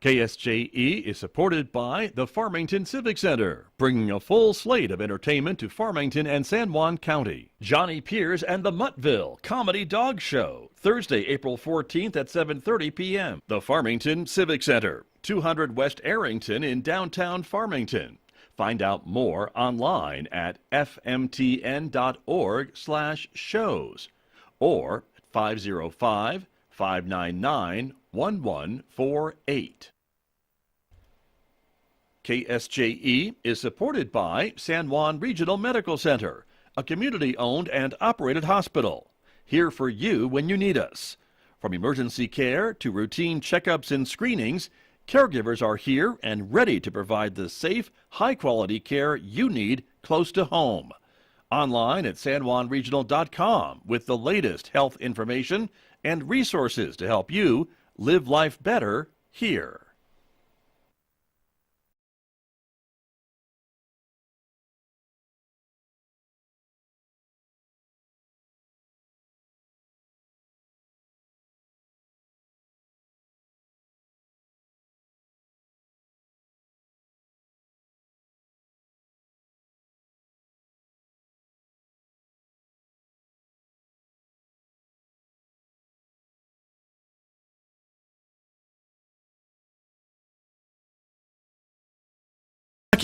KSJE is supported by the Farmington Civic Center, bringing a full slate of entertainment to Farmington and San Juan County. Johnny Piers and the Muttville Comedy Dog Show, Thursday, April 14th at 7:30 p.m. The Farmington Civic Center, 200 West Arrington in downtown Farmington. Find out more online at fmtn.org/shows or 505-599-1148. KSJE is supported by San Juan Regional Medical Center, a community-owned and operated hospital. Here for you when you need us. From emergency care to routine checkups and screenings, caregivers are here and ready to provide the safe, high-quality care you need close to home. Online at sanjuanregional.com with the latest health information and resources to help you live life better here.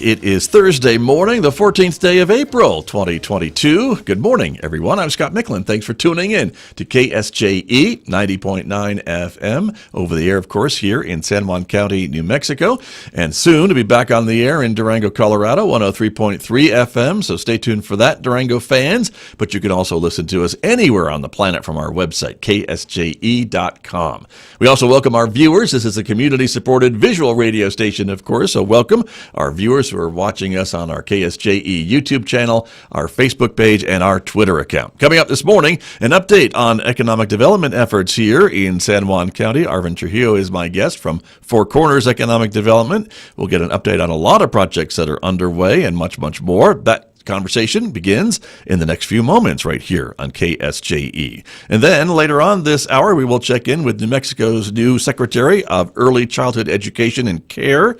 It is Thursday morning, the 14th day of April, 2022. Good morning, everyone. I'm Scott Michlin. Thanks for tuning in to KSJE 90.9 FM, over the air, of course, here in San Juan County, New Mexico, and soon to be back on the air in Durango, Colorado, 103.3 FM, so stay tuned for that, Durango fans. But you can also listen to us anywhere on the planet from our website, ksje.com. We also welcome our viewers. This is a community-supported visual radio station, of course, so welcome our viewers who are watching us on our KSJE YouTube channel, our Facebook page, and our Twitter account. Coming up this morning, an update on economic development efforts here in San Juan County. Arvin Trujillo is my guest from Four Corners Economic Development. We'll get an update on a lot of projects that are underway and much, much more. That conversation begins in the next few moments right here on KSJE. And then later on this hour, we will check in with New Mexico's new Secretary of Early Childhood Education and Care.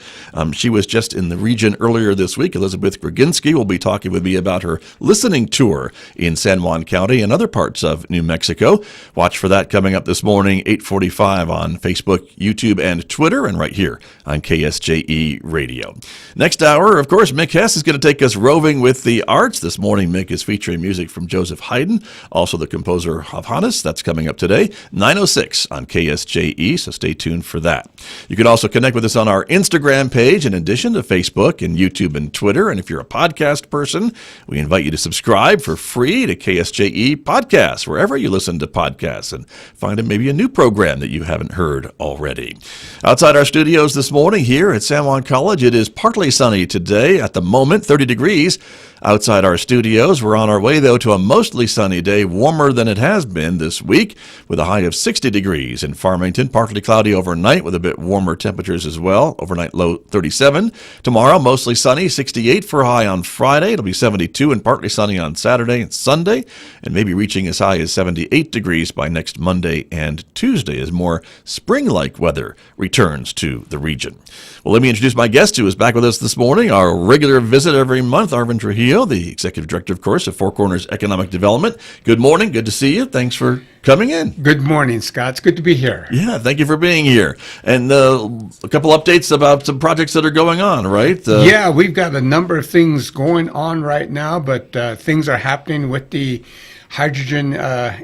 She was just in the region earlier this week. Elizabeth Graginski will be talking with me about her listening tour in San Juan County and other parts of New Mexico. Watch for that coming up this morning, 8:45 on Facebook, YouTube, and Twitter, and right here on KSJE Radio. Next hour, of course, Mick Hess is going to take us roving with the arts. This morning, Mick is featuring music from Joseph Haydn, also the composer of Hannes. That's coming up today, 9:06 on KSJE, so stay tuned for that. You can also connect with us on our Instagram page, in addition to Facebook and YouTube and Twitter. And if you're a podcast person, we invite you to subscribe for free to KSJE Podcasts, wherever you listen to podcasts, and find maybe a new program that you haven't heard already. Outside our studios this morning here at San Juan College, it is partly sunny today. At the moment, 30 degrees. Outside our studios, we're on our way, though, to a mostly sunny day, warmer than it has been this week, with a high of 60 degrees in Farmington. Partly cloudy overnight with a bit warmer temperatures as well. Overnight low 37. Tomorrow, mostly sunny, 68 for a high on Friday. It'll be 72 and partly sunny on Saturday and Sunday, and maybe reaching as high as 78 degrees by next Monday and Tuesday as more spring-like weather returns to the region. Well, let me introduce my guest who is back with us this morning, our regular visit every month, Arvin Trujillo, the Executive Director, of course, of Four Corners Economic Development. Good morning. Good to see you. Thanks for coming in. Good morning, Scott. It's good to be here. Yeah, thank you for being here. And a couple updates about some projects that are going on, right? Yeah, we've got a number of things going on right now, but things are happening with the hydrogen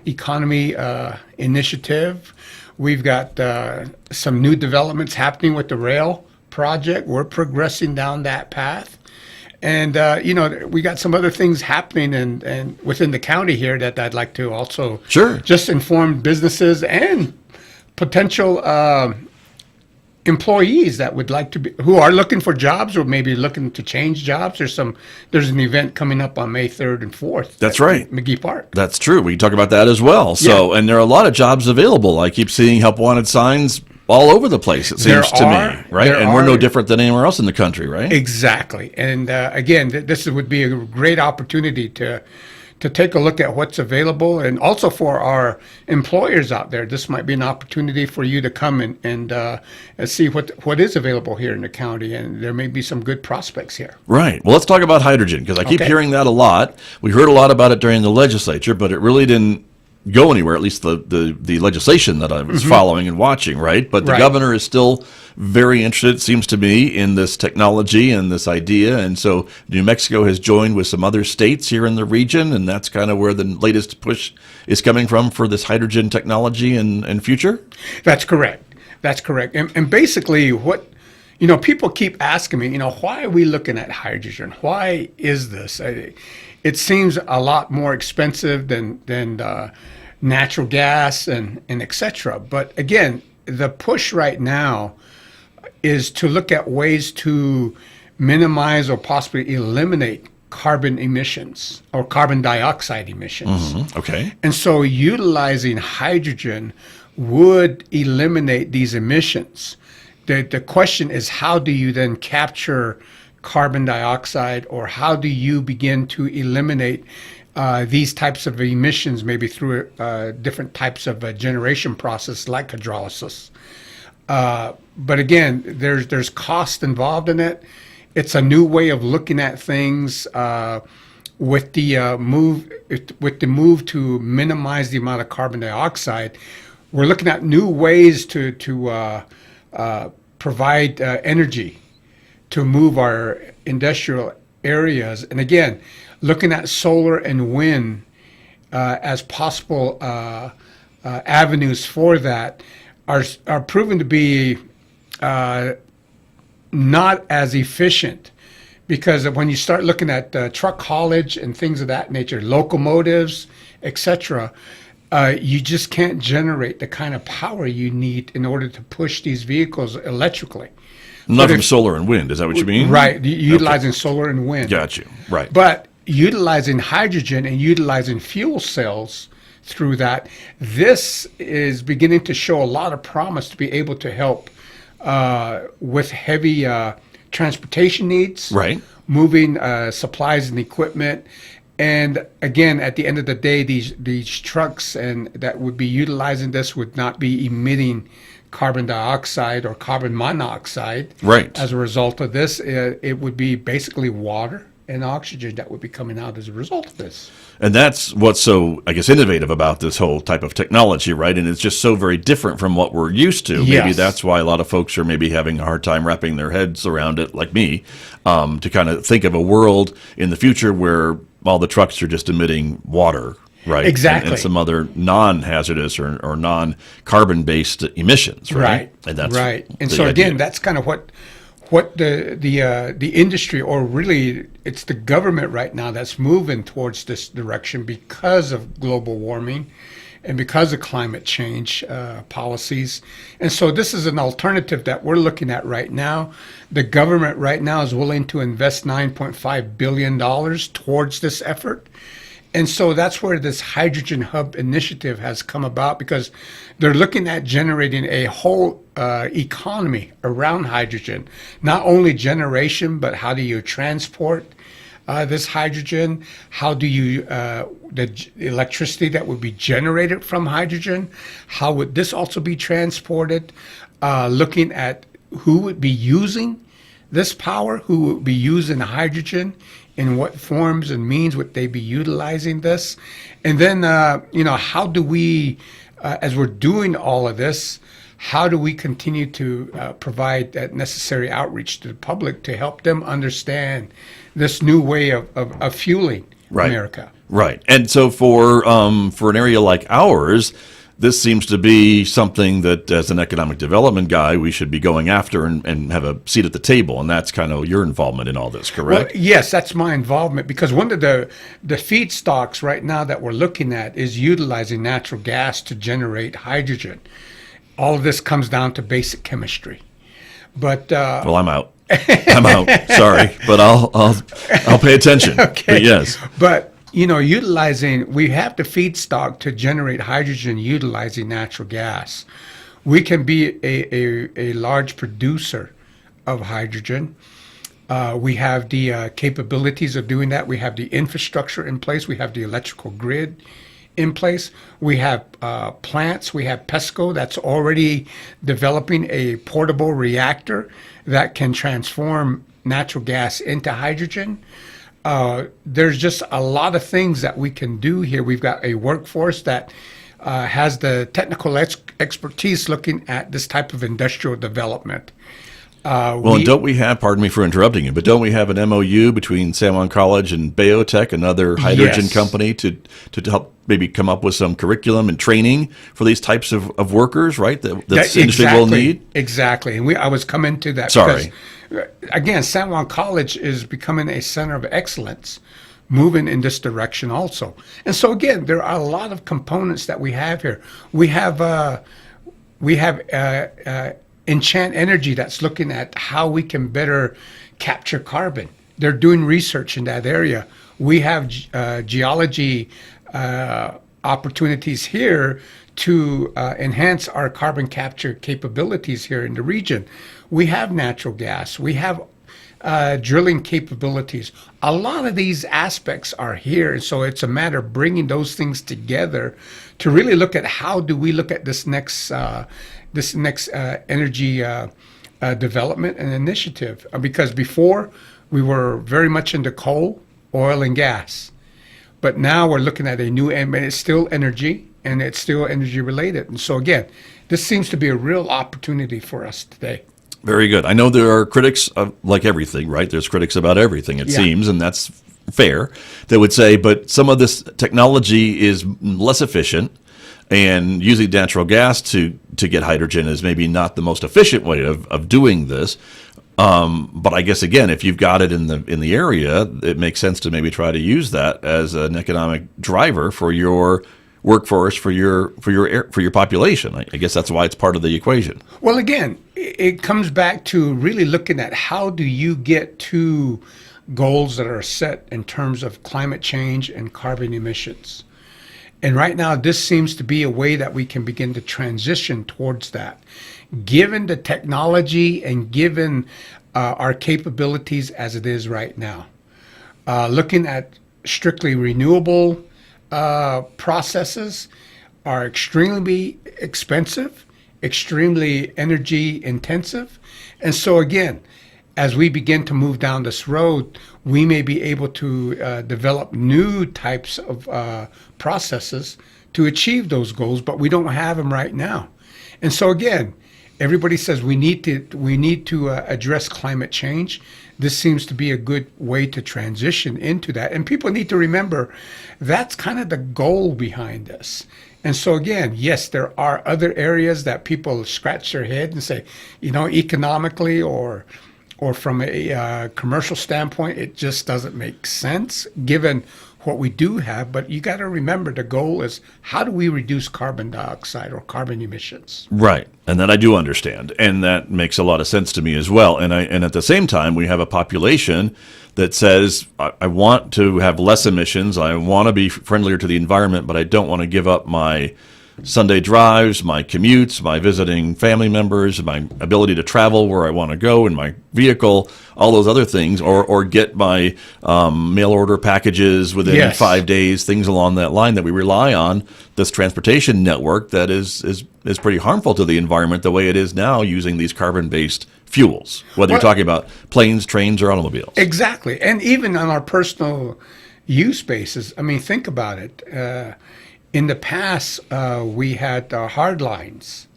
economy initiative. We've got some new developments happening with the rail project. We're progressing down that path. And, we got some other things happening and within the county here that I'd like to also just inform businesses and potential employees that would like to be, who are looking for jobs or maybe looking to change jobs. There's an event coming up on May 3rd and 4th. That's right. McGee Park. That's true. We can talk about that as well. So, and there are a lot of jobs available. I keep seeing help wanted signs all over the place, it seems to me, right? And we're no different than anywhere else in the country, right? Exactly. And again, this would be a great opportunity to take a look at what's available, and also for our employers out there, this might be an opportunity for you to come and see what is available here in the county, and there may be some good prospects here. Right. Well, let's talk about hydrogen, because I keep Okay. hearing that a lot. We heard a lot about it during the legislature, but it really didn't go anywhere, at least the legislation that I was following and watching, right? But the Right. governor is still very interested, it seems to me, in this technology and this idea. And so New Mexico has joined with some other states here in the region, and that's kind of where the latest push is coming from for this hydrogen technology and future? That's correct. That's correct. And basically what, people keep asking me, why are we looking at hydrogen? Why is this? It seems a lot more expensive than natural gas and et cetera. But again, the push right now is to look at ways to minimize or possibly eliminate carbon emissions or carbon dioxide emissions. Okay. And so utilizing hydrogen would eliminate these emissions. The question is, how do you then capture carbon dioxide, or how do you begin to eliminate these types of emissions, maybe through different types of generation process like hydrolysis? But again, there's cost involved in it. It's a new way of looking at things. With the move to minimize the amount of carbon dioxide, we're looking at new ways to provide energy to move our industrial areas. And again, looking at solar and wind as possible avenues for that are proven to be not as efficient, because when you start looking at truck haulage and things of that nature, locomotives, etc., you just can't generate the kind of power you need in order to push these vehicles electrically. Not from solar and wind, is that what you mean? Right, utilizing solar and wind. Got you. Right. But utilizing hydrogen and utilizing fuel cells through that, this is beginning to show a lot of promise to be able to help with heavy transportation needs, Right. moving supplies and equipment. And again, at the end of the day, these trucks and that would be utilizing this would not be emitting carbon dioxide or carbon monoxide. Right. As a result of this, it would be basically water and oxygen that would be coming out as a result of this. And that's what's so, I guess, innovative about this whole type of technology, right? And it's just so very different from what we're used to. Yes. Maybe that's why a lot of folks are maybe having a hard time wrapping their heads around it, like me, to kind of think of a world in the future where all the trucks are just emitting water, right? Exactly. And some other non-hazardous or non-carbon-based emissions, right? Right. And that's right. And the so again, idea. that's kind of what the industry, or really it's the government right now that's moving towards this direction because of global warming and because of climate change policies. And so this is an alternative that we're looking at right now. The government right now is willing to invest $9.5 billion towards this effort. And so that's where this Hydrogen Hub initiative has come about, because they're looking at generating a whole economy around hydrogen. Not only generation, but how do you transport this hydrogen? How do you, the electricity that would be generated from hydrogen, how would this also be transported? Looking at who would be using this power, who would be using hydrogen, in what forms and means would they be utilizing this? And then, how do we, as we're doing all of this, how do we continue to provide that necessary outreach to the public to help them understand this new way of fueling Right. America? Right. And so for an area like ours, this seems to be something that, as an economic development guy, we should be going after and have a seat at the table. And that's kind of your involvement in all this, correct? Well, yes, that's my involvement, because one of the feedstocks right now that we're looking at is utilizing natural gas to generate hydrogen. All of this comes down to basic chemistry. But Well, I'm out. I'm out. Sorry, but I'll pay attention. Okay. But yes. But we have the feedstock to generate hydrogen utilizing natural gas. We can be a large producer of hydrogen. We have the capabilities of doing that. We have the infrastructure in place. We have the electrical grid in place. We have plants. We have PESCO that's already developing a portable reactor that can transform natural gas into hydrogen. There's just a lot of things that we can do here. We've got a workforce that has the technical expertise looking at this type of industrial development. And don't we have, pardon me for interrupting you, but don't we have an MOU between San Juan College and Biotech, another hydrogen Yes. company, to help maybe come up with some curriculum and training for these types of workers, right? That's industry will need? Exactly. And I was coming to that. Sorry. Because, again, San Juan College is becoming a center of excellence, moving in this direction also. And so, again, there are a lot of components that we have here. We have Enchant Energy that's looking at how we can better capture carbon. They're doing research in that area. We have geology opportunities here to enhance our carbon capture capabilities here in the region. We have natural gas. We have drilling capabilities. A lot of these aspects are here, and so it's a matter of bringing those things together to really look at how do we look at this next energy development and initiative. Because before we were very much into coal, oil, and gas, but now we're looking at a new, and it's still energy, and it's still energy related. And so again, this seems to be a real opportunity for us today. Very good. I know there are critics of, like everything, right? There's critics about everything, it seems, and that's fair. They would say, but some of this technology is less efficient, and using natural gas to get hydrogen is maybe not the most efficient way of doing this. But I guess, again, if you've got it in the area, it makes sense to maybe try to use that as an economic driver for your workforce, for your population. I guess that's why it's part of the equation. Well, again, it comes back to really looking at how do you get to goals that are set in terms of climate change and carbon emissions. And right now, this seems to be a way that we can begin to transition towards that. Given the technology and given our capabilities as it is right now. Looking at strictly renewable processes are extremely expensive, extremely energy intensive. And so again, as we begin to move down this road, we may be able to develop new types of processes to achieve those goals, but we don't have them right now. And so again, everybody says we need to address climate change. This seems to be a good way to transition into that. And people need to remember that's kind of the goal behind this. And so again, yes, there are other areas that people scratch their head and say, economically or from a commercial standpoint, it just doesn't make sense given what we do have. But you got to remember the goal is how do we reduce carbon dioxide or carbon emissions? Right. And that I do understand. And that makes a lot of sense to me as well. And at the same time, we have a population that says, I want to have less emissions. I want to be friendlier to the environment, but I don't want to give up my Sunday drives, my commutes, my visiting family members, my ability to travel where I want to go in my vehicle, all those other things, or get my mail order packages within 5 days, things along that line that we rely on this transportation network that is pretty harmful to the environment the way it is now using these carbon-based fuels, whether you're talking about planes, trains, or automobiles. Exactly. And even on our personal use basis, I mean, think about it. In the past, we had hard lines.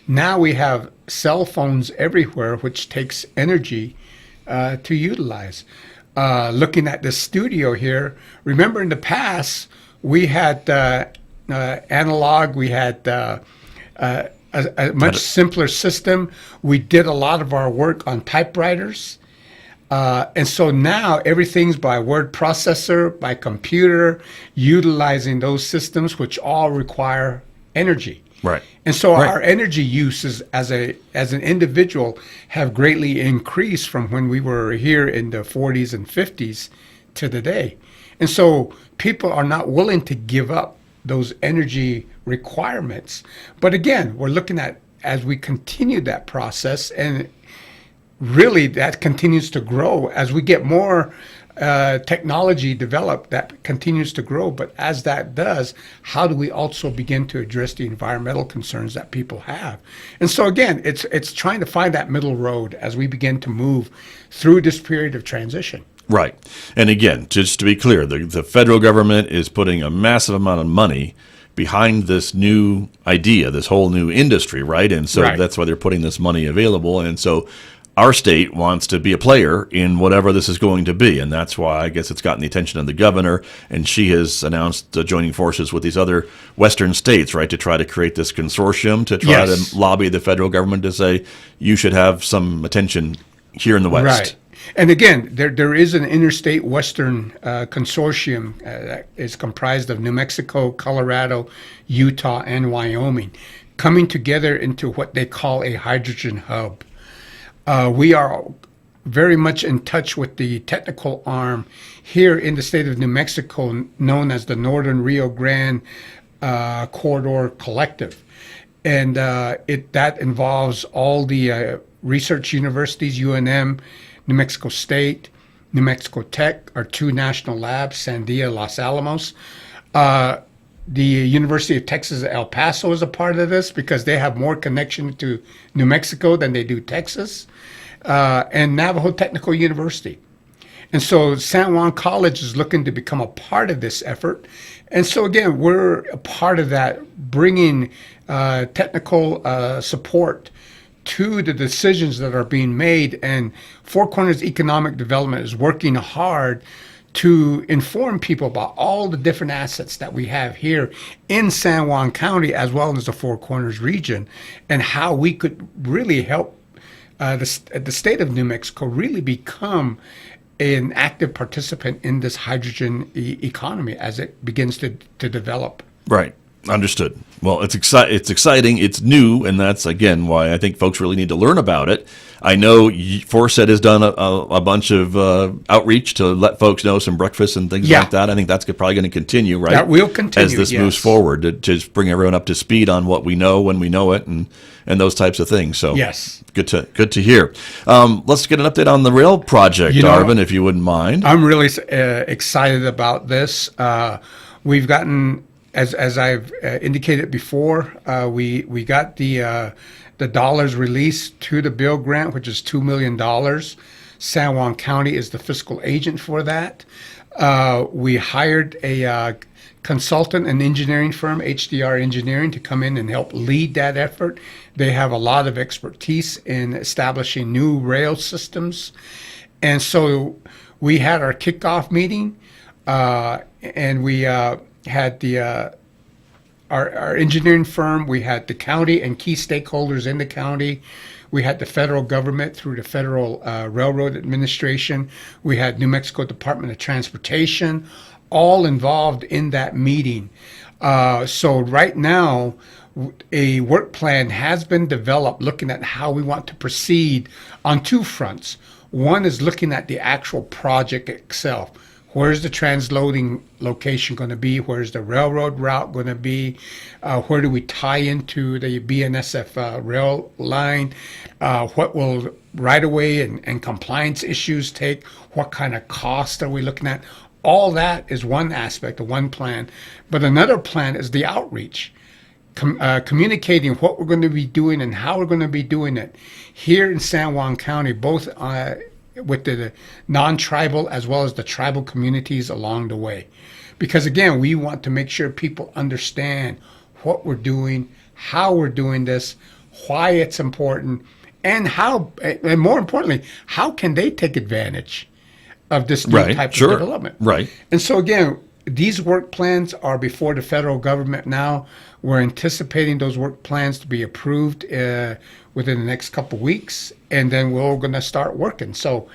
Now we have cell phones everywhere, which takes energy to utilize. Looking at the studio here, remember in the past, we had analog, we had a much simpler system. We did a lot of our work on typewriters. And so now everything's by word processor, by computer, utilizing those systems, which all require energy. Right. And so our energy uses as an individual have greatly increased from when we were here in the 40s and 50s to today. And so people are not willing to give up those energy requirements. But again, we're looking at as we continue that process, and really that continues to grow as we get more technology developed. That continues to grow, but as that does, how do we also begin to address the environmental concerns that people have? And so again, it's trying to find that middle road as we begin to move through this period of transition. Right. And again, just to be clear, the federal government is putting a massive amount of money behind this new idea, this whole new industry, right? And so that's why they're putting this money available. And so our state wants to be a player in whatever this is going to be. And that's why I guess it's gotten the attention of the governor. And she has announced joining forces with these other Western states, right, to try to create this consortium to try to lobby the federal government to say, you should have some attention here in the West. Right. And again, there is an interstate Western consortium that is comprised of New Mexico, Colorado, Utah, and Wyoming, coming together into what they call a hydrogen hub. We are very much in touch with the technical arm here in the state of New Mexico, known as the Northern Rio Grande Corridor Collective. And that involves all the research universities, UNM, New Mexico State, New Mexico Tech, our two national labs, Sandia, Los Alamos. The University of Texas at El Paso is a part of this because they have more connection to New Mexico than they do Texas, and Navajo Technical University. And so San Juan College is looking to become a part of this effort. And so again, we're a part of that, bringing technical support to the decisions that are being made. And Four Corners Economic Development is working hard to inform people about all the different assets that we have here in San Juan County, as well as the Four Corners region, and how we could really help the state of New Mexico really become an active participant in this hydrogen economy as it begins to develop. Right. Understood. Well, it's exciting. It's new, and that's, again, why I think folks really need to learn about it. I know Forset has done a bunch of outreach to let folks know, some breakfasts and things like that. I think that's probably going to continue, right? That will continue, as this moves forward, to just bring everyone up to speed on what we know when we know it, and those types of things. So yes, good to hear. Let's get an update on the rail project, Arvin, if you wouldn't mind. I'm really excited about this. We've gotten, as I've indicated before, we got the dollars released to the bill grant, which is $2 million. San Juan County is the fiscal agent for that. We hired a consultant, an engineering firm, HDR Engineering, to come in and help lead that effort. They have a lot of expertise in establishing new rail systems. And so we had our kickoff meeting, and we had our engineering firm, we had the county and key stakeholders in the county, we had the federal government through the Federal Railroad Administration, we had New Mexico Department of Transportation, all involved in that meeting. So right now, a work plan has been developed looking at how we want to proceed on two fronts. One is looking at the actual project itself. Where's the transloading location going to be? Where's the railroad route going to be? Where do we tie into the BNSF rail line? What will right-of-way and compliance issues take? What kind of cost are we looking at? All that is one aspect of one plan. But another plan is the outreach, communicating what we're going to be doing and how we're going to be doing it here in San Juan County, both with the non-tribal as well as the tribal communities along the way. Because again, we want to make sure people understand what we're doing, how we're doing this, why it's important, and how, and more importantly, how can they take advantage of this new type of development. Right. And so again, these work plans are before the federal government now. We're anticipating those work plans to be approved within the next couple of weeks, and then we're going to start working. So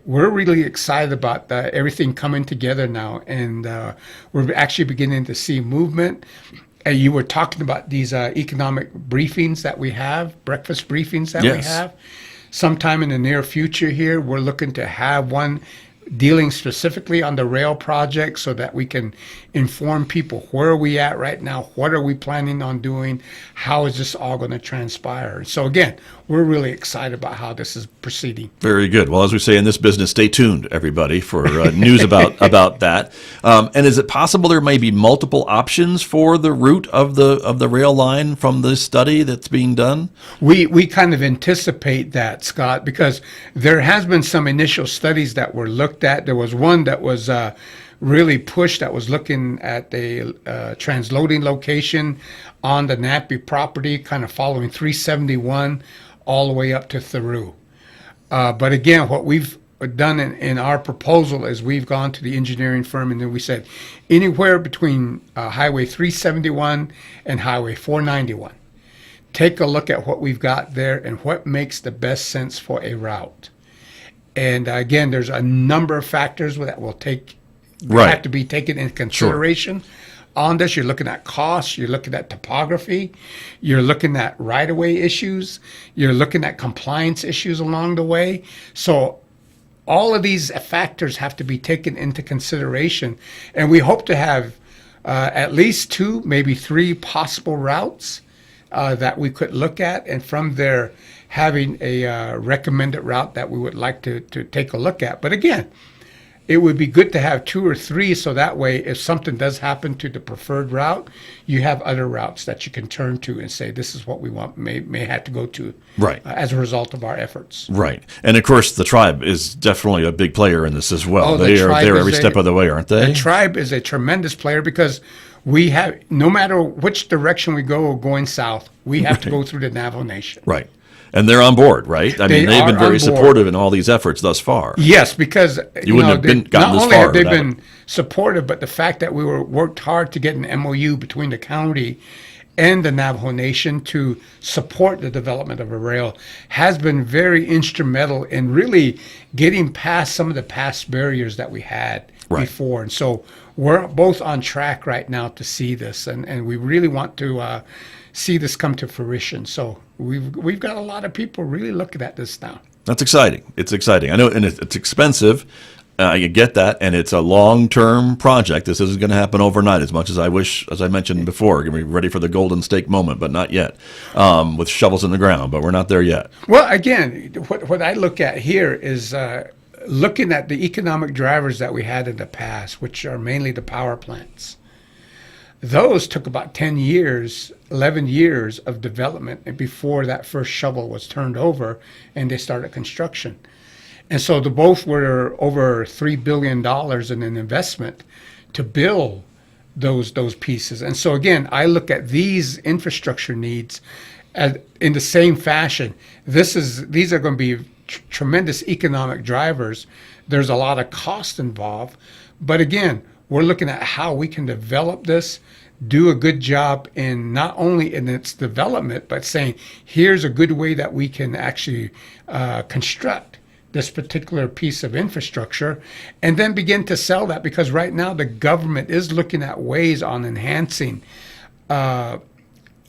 we're really excited about everything coming together now, and we're actually beginning to see movement. You were talking about these economic briefings that we have, breakfast briefings that we have. Sometime in the near future here, we're looking to have one dealing specifically on the rail project so that we can inform people where are we at right now, what are we planning on doing, how is this all going to transpire. So again, we're really excited about how this is proceeding. Very good. Well, as we say in this business, stay tuned, everybody, for news about that. And is it possible there may be multiple options for the route of the rail line from this study that's being done? We kind of anticipate that, Scott, because there has been some initial studies that were looked at. There was one that was really pushed that was looking at the transloading location on the Nappy property, kind of following 371 all the way up to Thoreau. But again, what we've done in our proposal is we've gone to the engineering firm and then we said anywhere between Highway 371 and Highway 491. Take a look at what we've got there and what makes the best sense for a route. And again, there's a number of factors that will have to be taken into consideration. Sure. On this, you're looking at costs, you're looking at topography, you're looking at right-of-way issues, you're looking at compliance issues along the way. So all of these factors have to be taken into consideration. And we hope to have at least 2, maybe 3 possible routes that we could look at. And from there, having a recommended route that we would like to take a look at. But again, it would be good to have 2 or 3 so that way if something does happen to the preferred route, you have other routes that you can turn to and say this is what we want, may have to go to as a result of our efforts. Right. And of course the tribe is definitely a big player in this as well. They're every step of the way, aren't they? The tribe is a tremendous player because we have, no matter which direction we go going south, we have to go through the Navajo Nation. Right. And they're on board, right? I mean, they've been very supportive in all these efforts thus far. Yes, because you wouldn't have gotten this far. Not only have they been supportive, but the fact that we worked hard to get an MOU between the county and the Navajo Nation to support the development of a rail has been very instrumental in really getting past some of the past barriers that we had before. And so we're both on track right now to see this, and we really want to see this come to fruition. So we've got a lot of people really looking at this now. That's exciting. It's exciting. I know, and it's expensive. I get that, and it's a long-term project. This isn't going to happen overnight. As much as I wish, as I mentioned before, we're going to be ready for the golden stake moment, but not yet. With shovels in the ground, but we're not there yet. Well, again, what I look at here is looking at the economic drivers that we had in the past, which are mainly the power plants. Those took about 10 years, 11 years of development before that first shovel was turned over and they started construction. And so both were over $3 billion in an investment to build those pieces. And so again, I look at these infrastructure needs in the same fashion. These are going to be tremendous economic drivers. There's a lot of cost involved. But again, we're looking at how we can develop this, do a good job in not only in its development, but saying, here's a good way that we can actually construct this particular piece of infrastructure, and then begin to sell that, because right now the government is looking at ways on enhancing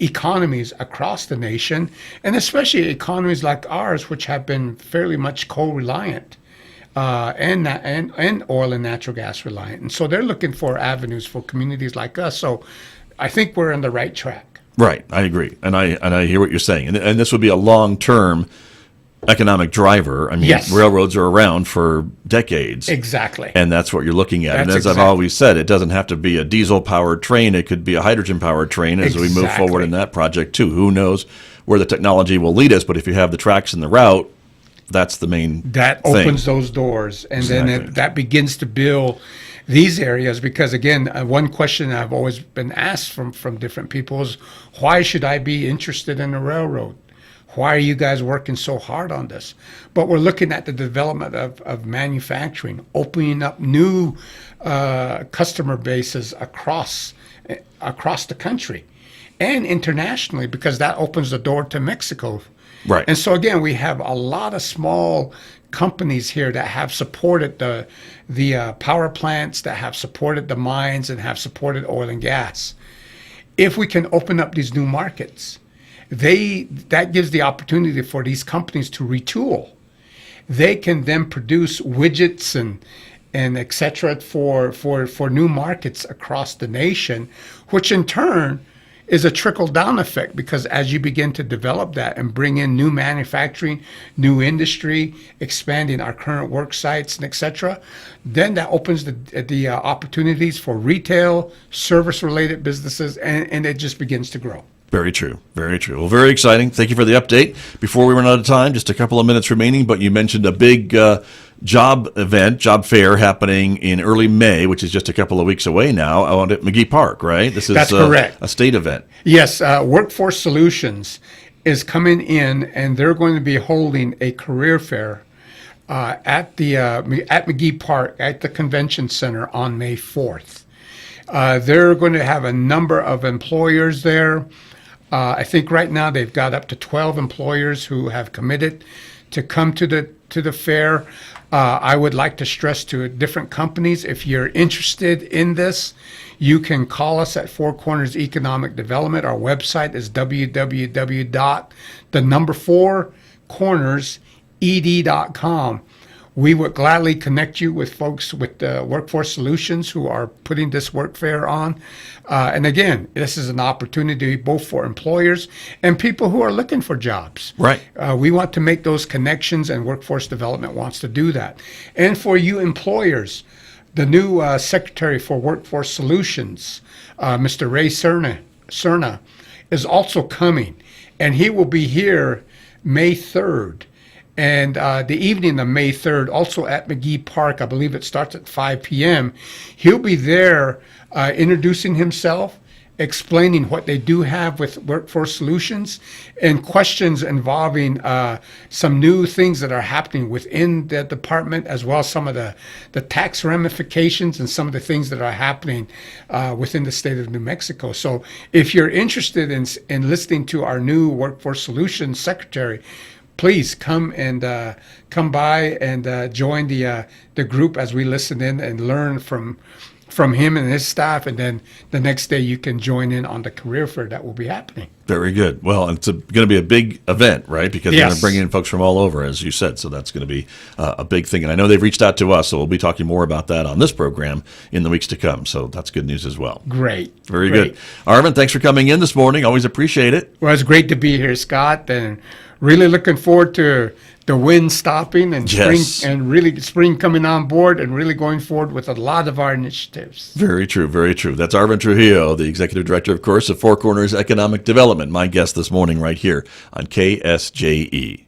economies across the nation, and especially economies like ours, which have been fairly much coal-reliant. And oil and natural gas reliant. And so they're looking for avenues for communities like us. So I think we're on the right track. Right. I agree. And I hear what you're saying. And this would be a long-term economic driver. I mean, yes. Railroads are around for decades. Exactly. And that's what you're looking at. That's and as I've always said, it doesn't have to be a diesel-powered train. It could be a hydrogen-powered train as we move forward in that project, too. Who knows where the technology will lead us, but if you have the tracks and the route, that's the main that thing. Opens those doors, and then that begins to build these areas. Because again, one question I've always been asked from different people is, why should I be interested in a railroad? Why are you guys working so hard on this? But we're looking at the development of manufacturing, opening up new customer bases across the country and internationally, because that opens the door to Mexico. Right. And so again, we have a lot of small companies here that have supported the power plants, that have supported the mines, and have supported oil and gas. If we can open up these new markets, that gives the opportunity for these companies to retool. they can then produce widgets and et cetera for new markets across the nation, which in turn is a trickle-down effect, because as you begin to develop that and bring in new manufacturing, new industry, expanding our current work sites and et cetera, then that opens the opportunities for retail, service-related businesses, and it just begins to grow. Very true. Very true. Well, very exciting. Thank you for the update. Before we run out of time, just a couple of minutes remaining, but you mentioned a big job fair happening in early May, which is just a couple of weeks away now, out at McGee Park, right? That's correct. A state event. Yes, Workforce Solutions is coming in, and they're going to be holding a career fair at McGee Park at the Convention Center on May 4th. They're going to have a number of employers there. I think right now they've got up to 12 employers who have committed to come to the fair. I would like to stress to different companies, if you're interested in this, you can call us at Four Corners Economic Development. Our website is www.4cornersed.com. We would gladly connect you with folks with Workforce Solutions who are putting this work fair on. And again, this is an opportunity both for employers and people who are looking for jobs. Right. We want to make those connections, and Workforce Development wants to do that. And for you employers, the new Secretary for Workforce Solutions, Mr. Ray Cerna, is also coming, and he will be here May 3rd. And the evening of May 3rd, also at McGee Park, I believe it starts at 5 p.m., he'll be there introducing himself, explaining what they do have with Workforce Solutions, and questions involving some new things that are happening within the department, as well as some of the tax ramifications and some of the things that are happening within the state of New Mexico. So if you're interested in listening to our new Workforce Solutions Secretary, please come by and join the group as we listen in and learn from him and his staff, and then the next day you can join in on the career fair that will be happening. Very good. Well, it's going to be a big event, right? Because they're going to bring in folks from all over, as you said. So that's going to be a big thing. And I know they've reached out to us, so we'll be talking more about that on this program in the weeks to come. So that's good news as well. Great. Very good. Arvin, thanks for coming in this morning. Always appreciate it. Well, it's great to be here, Scott, and really looking forward to the wind stopping and spring coming on board, and really going forward with a lot of our initiatives. Very true, very true. That's Arvin Trujillo, the Executive Director, of course, of Four Corners Economic Development, my guest this morning right here on KSJE.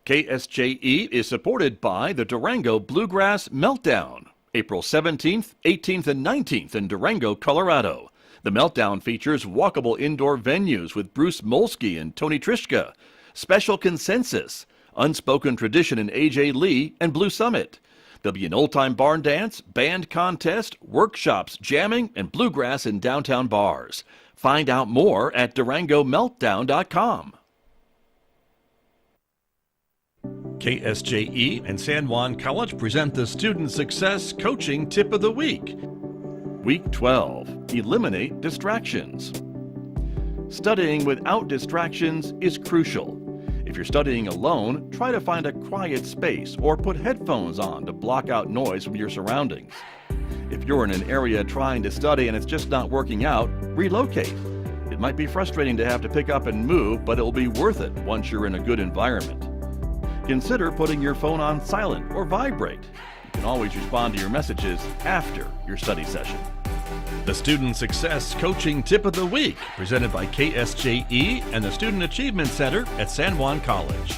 KSJE is supported by the Durango Bluegrass Meltdown, April 17th, 18th, and 19th in Durango, Colorado. The Meltdown features walkable indoor venues with Bruce Molsky and Tony Trischka, Special Consensus, Unspoken Tradition and AJ Lee, and Blue Summit. There'll be an old-time barn dance, band contest, workshops, jamming, and bluegrass in downtown bars. Find out more at DurangoMeltdown.com. KSJE and San Juan College present the Student Success Coaching Tip of the Week. Week 12, Eliminate Distractions. Studying without distractions is crucial. If you're studying alone, try to find a quiet space or put headphones on to block out noise from your surroundings. If you're in an area trying to study and it's just not working out, relocate. It might be frustrating to have to pick up and move, but it will be worth it once you're in a good environment. Consider putting your phone on silent or vibrate. You can always respond to your messages after your study session. The Student Success Coaching Tip of the Week, presented by KSJE and the Student Achievement Center at San Juan College.